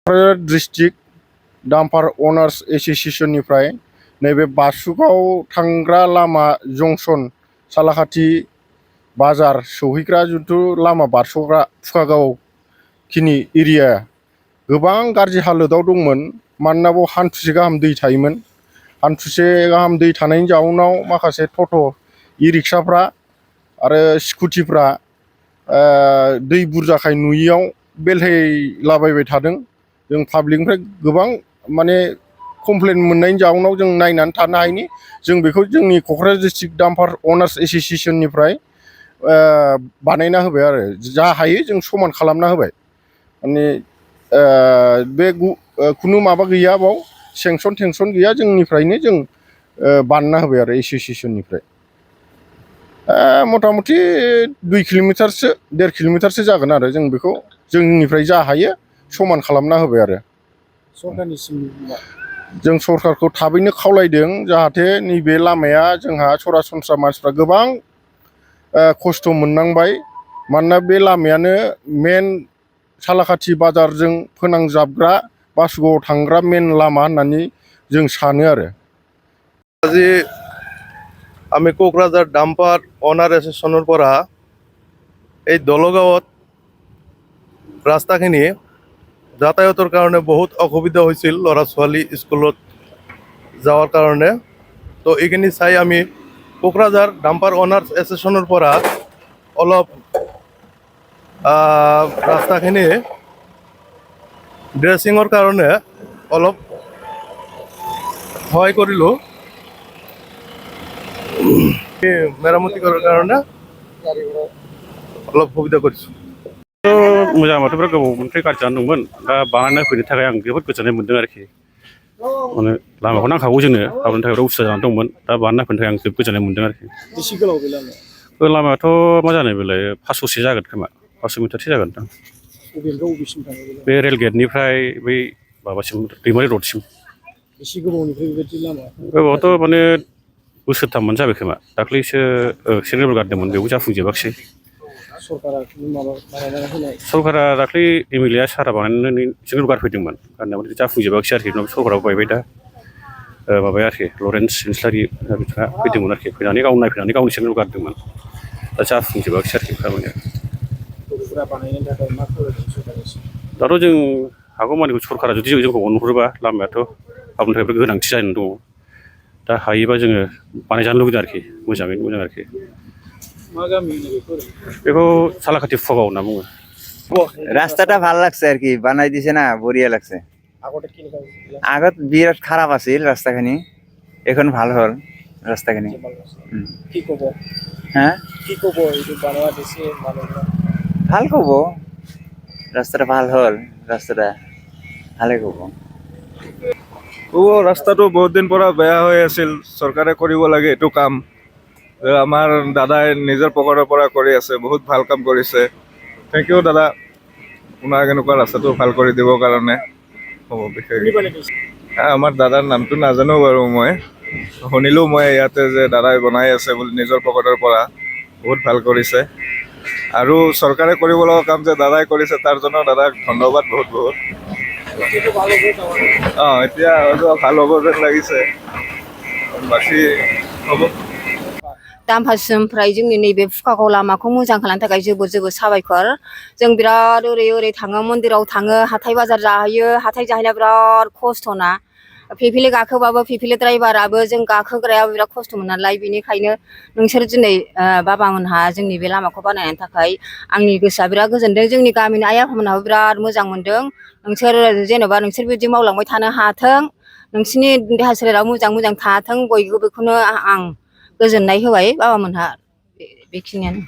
Kokrajhar district डाम्पार honours एस'सिएशननिफ्राय नैबे बासुगाव थांग्रा लामा जंसन सालाकाथि बाजार सौहैग्रा जिथु लामा बारस'ग्रा फुकागाव खिनि एरिया गोबां गाज्रि हालोदाव दंमोन। मानोना बाव हान्थुसे गाहाम दै थायोमोन। हान्थुसे गाहाम दै थानायनि जाउनाव माखासे टट' इ रिक्साफ्रा आरो स्कुटिफ्रा दै बुरजाखाय नुयियाव बेलथायलाबायबाय थादों। जों पाब्लिकनिफ्राय गोबां माने कमप्लेन मोननायनि जाउनाव जों नायनानै थानो हायिनि जों बेखौ जोंनि क'क्राझार डिस्ट्रिक्ट डाम्पार अनार्स एस'सिएशननिफ्राय बानायना होबाय आरो जा हायो जों समान खालामना होबाय। माने बे खुनु माबा गैया, बाव सेंसन टेंसन गैया, जोंनिफ्रायनो जों बानायना होबाय आरो एस'सिएशननिफ्राय। मथा मथि 2 किल'मिटारसो 1.5 किल'मिटारसो जागोन आरो जों बेखौ जोंनिफ्राय जा हायो समान खालामना होबाय आरो। सरकारनिसिम जों सरकारखौ थाबैनो खावलायदों जाहाथे नैबे लामाया जोंहा सरासनस्रा मानसिफ्रा गोबां खस्थ' मोननांबाय। मानोना बे लामायानो मेन सालाकाथि बाजारजों फोनांजाबग्रा बासुगावआव थांग्रा मेन लामा होननानै जों सानो आरो। আজি আমি কোকরাঝার ডাম্পার অনার এসোসিয়েশনের পৰা এই দলগাঁৱত ৰাস্তাখিনি যাতায়াতৰ কাৰণে বহুত অসুবিধা হৈছিল ল'ৰা ছোৱালী স্কুলত যাওয়ার কাৰণে। তো এইখিনি চাই আমি কোকরাঝার ডাম্পার অনার্স এসোসিয়েশনের পৰা অলপ ৰাস্তাখিনি ড্ৰেছিঙৰ কাৰণে অলপ সহায় কৰিলোঁ। মেরামতি করার কারণে অলপ সুবিধা করছো। मोजां माथो बिराद गोबावनिफ्राय गाज्रि जानानै दंमोन। दा बानायना फैनो थाखाय आं जोबोद गोजोननाय मोन्दों आरोखि। माने लामाखौ नांखागौ जोंनो, लामानि थाखाय बिराद उसुबिदा जानानै दंमोन। दा बानायना फैनो थाखाय आं जोबोद गोजोननाय मोन्दों आरोखि। बेसे गोलाव बे लामाया? लामायाथ' मा जानो बेलाय 500सो जागोन खोमा, 500 मिटारसो जागोन दां। बबेनिफ्राय बबेसिम थाङो बे रेल गेटनिफ्राय बै माबासिम दैमारि रडसिम। बेसे गोबावनिफ्राय बेबायदि लामा? गोबावथ' माने बोसोरथामानो जाबाय खोमा। दाख्लैसो सेन्ट्रेल गारदोंमोन, बेयाव जाफुंजोबाखिसै। सरकारा माबा बानायना होनाय? सरकारा दाख्लै एमएलए सारा बानायनानै सेन्ट्रेल गारफैदोंमोन। गारनायाव जाफुंजोबाखिसै आरोखि। सरकाराबो बायबाय दा माबाया आरोखि लरेन्स इस्लारि बिथाङा फैदोंमोन आरोखि। फैनानै गाव नायफैनानै गावनि सेन्ट्रेल गारदोंमोन। दा जाफुंजोबाखिसै आरोखि खामानिया। बानायनो थाखाय मा खालामदों सरकारनिसिम? दाथ' जों हागौमानिखौ सरकारा जुदि जोंखौ अनहरोबा, लामायाथ' गावनि थाखाय गोनांथि जानानै दङ। दा हायोबा जोङो बानायजानो लुगैदों आरोखि, मोजाङैनो मोजां आरोखि। मा गामि बेखौ सालाकाथि फुकागाव होनना बुङो। রাস্তাটা ভাল লাগছে আর কি, বানাই দিছে না, বঢ়িয়া লাগছে। আগত বিরাট খারাপ আছিল রাস্তাখিনি, এখন ভাল হল রাস্তাখিনি। কি কব? হ্যাঁ কি কব এইটো বানোৱা দিছে মানুহবিলাক? ভাল কব, রাস্তাটা ভাল হল, রাস্তাটা ভালে কব। ৰাস্তাটো বহুত দিন পৰা বেয়া হৈ আছিল, চৰকাৰে কৰিব লাগে এইটো কাম। আমাৰ দাদাই নিজৰ পকেটৰ পৰা কৰি আছে, বহুত ভাল কাম কৰিছে। থেংক ইউ দাদা, আপোনাক এনেকুৱা ৰাস্তাটো ভাল কৰি দিবৰ কাৰণে। হ'ব বিশেষ আমাৰ দাদাৰ নামটো নাজানো বাৰু, মই শুনিলোঁ মই ইয়াতে যে দাদাই বনাই আছে বুলি নিজৰ পকেটৰ পৰা। বহুত ভাল কৰিছে। আৰু চৰকাৰে কৰিব লগা কাম যে দাদাই কৰিছে, তাৰ জন্য দাদাক ধন্যবাদ বহুত বহুত। এতিয়া হয়তো ভাল হ'ব যেন লাগিছে। বাকী হ'ব। दाम्पारसिमनिफ्राय जोंनि नैबे फुकागाव लामाखौ मोजां खालामनो थाखाय जोबोद जोबोद साबायखर। जों बिराद ओरै थाङो, मन्दिराव थाङो, हाथाय बाजार जाहैयो। हाथाय जाहैनाया बिराद खस्थ'ना। फिरफिलि गाखोबाबो फिरफिलि ड्राइभाराबो जों गाखोग्रायाबो बिराद खस्थ'मोन नालाय। बेनिखायनो नोंसोर दिनै बाबामोनहा जोंनि बे लामाखौ बानायनायनि थाखाय आंनि गोसोआ बिराद गोजोनदों। जोंनि गामिनि आइ आफामोनहाबो बिराद मोजां मोनदों। नोंसोर जेनेबा नोंसोर बिदि मावलांबाय थानो हाथों, नोंसिनि देहा सोलेराव मोजां मोजां थाथों, बयबो बेखौनो आं गोजोननाय होबाय बाबामोनहा। बेखिनियानो।